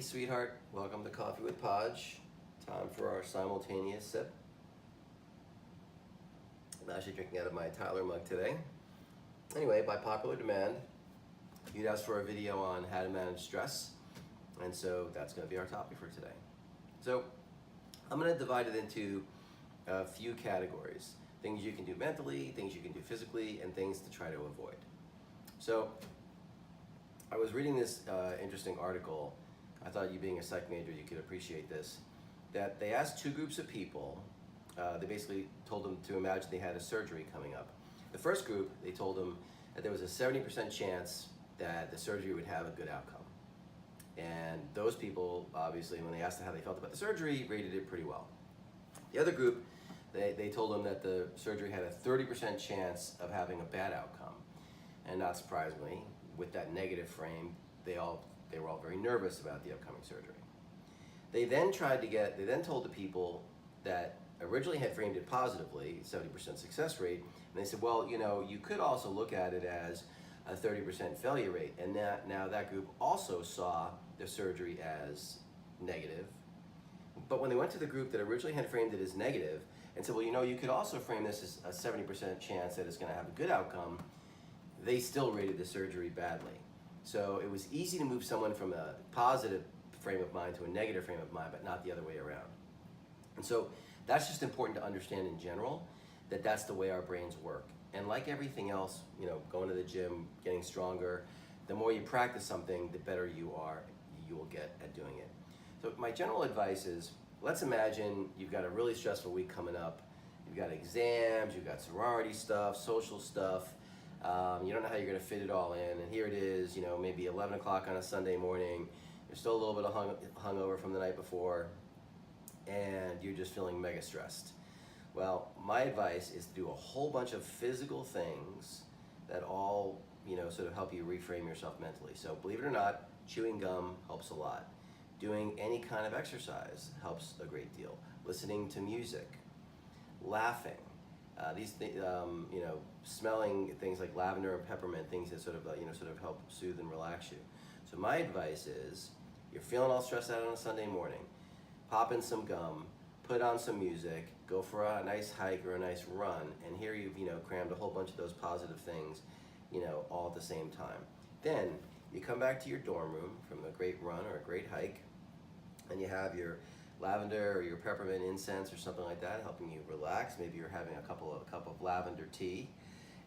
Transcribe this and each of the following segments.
Hey, sweetheart. Welcome to Coffee with Podge. Time for our simultaneous sip. I'm actually drinking out of my Tyler mug today. Anyway, by popular demand, you'd asked for a video on how to manage stress, and so that's going to be our topic for today. So I'm going to divide it into a few categories. Things you can do mentally, things you can do physically, and things to try to avoid. So I was reading this interesting article. I thought you being a psych major, you could appreciate this. That they asked two groups of people. They basically told them to imagine they had a surgery coming up. The first group, they told them that there was a 70% chance that the surgery would have a good outcome. And those people, obviously, when they asked how they felt about the surgery, rated it pretty well. The other group, they told them that the surgery had a 30% chance of having a bad outcome. And not surprisingly, with that negative frame, they were all very nervous about the upcoming surgery. They then told the people that originally had framed it positively, 70% success rate, and they said, well, you could also look at it as a 30% failure rate. And now that group also saw the surgery as negative. But when they went to the group that originally had framed it as negative and said, well, you could also frame this as a 70% chance that it's going to have a good outcome, they still rated the surgery badly. So it was easy to move someone from a positive frame of mind to a negative frame of mind, but not the other way around. And so that's just important to understand in general, that that's the way our brains work. And like everything else, going to the gym, getting stronger, the more you practice something, the better you will get at doing it. So my general advice is, let's imagine you've got a really stressful week coming up. You've got exams, you've got sorority stuff, social stuff. You don't know how you're going to fit it all in, and here it is, maybe 11 o'clock on a Sunday morning. You're still a little bit hungover from the night before, and you're just feeling mega stressed. Well, my advice is to do a whole bunch of physical things that all, sort of help you reframe yourself mentally. So believe it or not, chewing gum helps a lot. Doing any kind of exercise helps a great deal. Listening to music, laughing. Smelling things like lavender and peppermint, things that sort of help soothe and relax you. So my advice is, you're feeling all stressed out on a Sunday morning, pop in some gum, put on some music, go for a nice hike or a nice run, and here you've crammed a whole bunch of those positive things, all at the same time. Then you come back to your dorm room from a great run or a great hike, and you have your lavender or your peppermint incense or something like that, helping you relax. Maybe you're having a cup of lavender tea,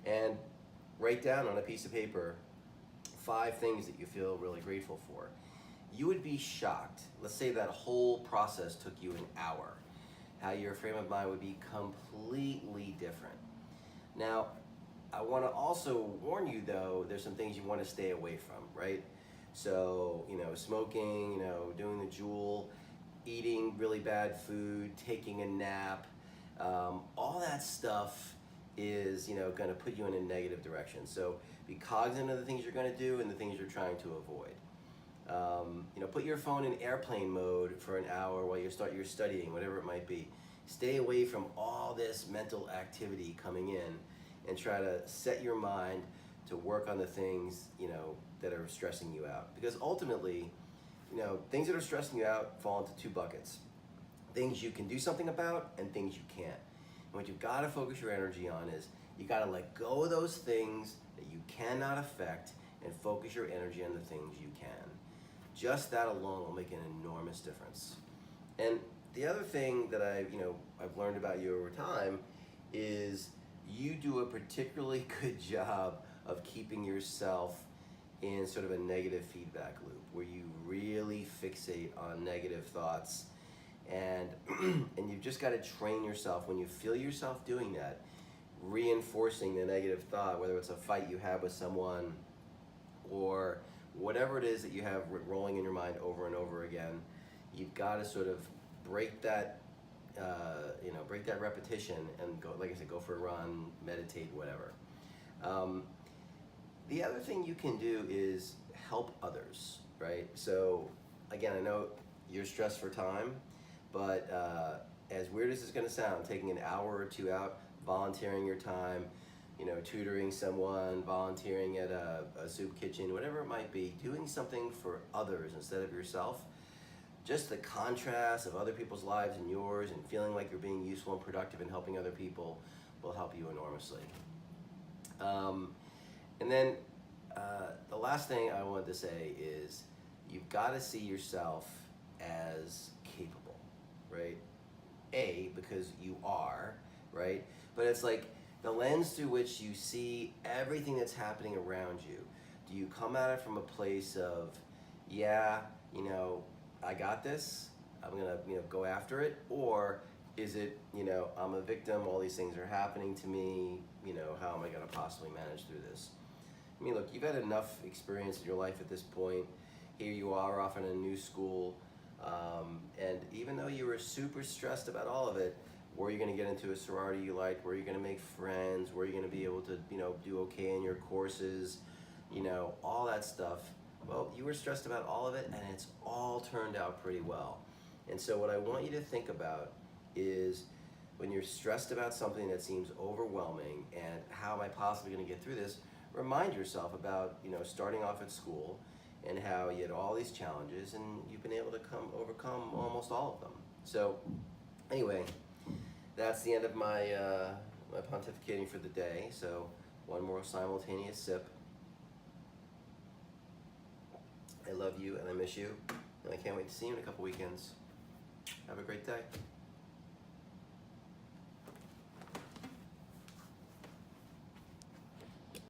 and write down on a piece of paper 5 things that you feel really grateful for. You would be shocked. Let's say that whole process took you an hour. How your frame of mind would be completely different. Now, I want to also warn you though, there's some things you want to stay away from, right? So, smoking, doing the Juul, eating really bad food, taking a nap, all that stuff is going to put you in a negative direction. So be cognizant of the things you're going to do and the things you're trying to avoid. Put your phone in airplane mode for an hour while you're studying, whatever it might be. Stay away from all this mental activity coming in, and try to set your mind to work on the things that are stressing you out. Because ultimately, things that are stressing you out fall into 2 buckets. Things you can do something about and things you can't. And what you've got to focus your energy on is, you got to let go of those things that you cannot affect and focus your energy on the things you can. Just that alone will make an enormous difference. And the other thing that I've learned about you over time is you do a particularly good job of keeping yourself in sort of a negative feedback loop, where you really fixate on negative thoughts, and you've just got to train yourself, when you feel yourself doing that, reinforcing the negative thought, whether it's a fight you have with someone or whatever it is that you have rolling in your mind over and over again. You've got to sort of break that repetition and go, like I said, go for a run, meditate, whatever. The other thing you can do is help others, right? So again, I know you're stressed for time, but as weird as it's going to sound, taking an hour or 2 out, volunteering your time, tutoring someone, volunteering at a soup kitchen, whatever it might be, doing something for others instead of yourself just the contrast of other people's lives and yours, and feeling like you're being useful and productive and helping other people will help you enormously. And then the last thing I wanted to say is you've got to see yourself as capable, right? Because you are, right? But it's like the lens through which you see everything that's happening around you. Do you come at it from a place of, yeah, I got this, I'm gonna, go after it? Or is it, I'm a victim, all these things are happening to me, how am I gonna possibly manage through this? I mean, look, you've had enough experience in your life at this point. Here you are off in a new school, and even though you were super stressed about all of it, were you going to get into a sorority you liked? Were you going to make friends? Were you going to be able to, do okay in your courses? All that stuff. Well, you were stressed about all of it, and it's all turned out pretty well. And so what I want you to think about is when you're stressed about something that seems overwhelming and how am I possibly going to get through this, remind yourself about, starting off at school and how you had all these challenges and you've been able to overcome almost all of them. So anyway, that's the end of my my pontificating for the day. So one more simultaneous sip. I love you and I miss you, and I can't wait to see you in a couple weekends. Have a great day.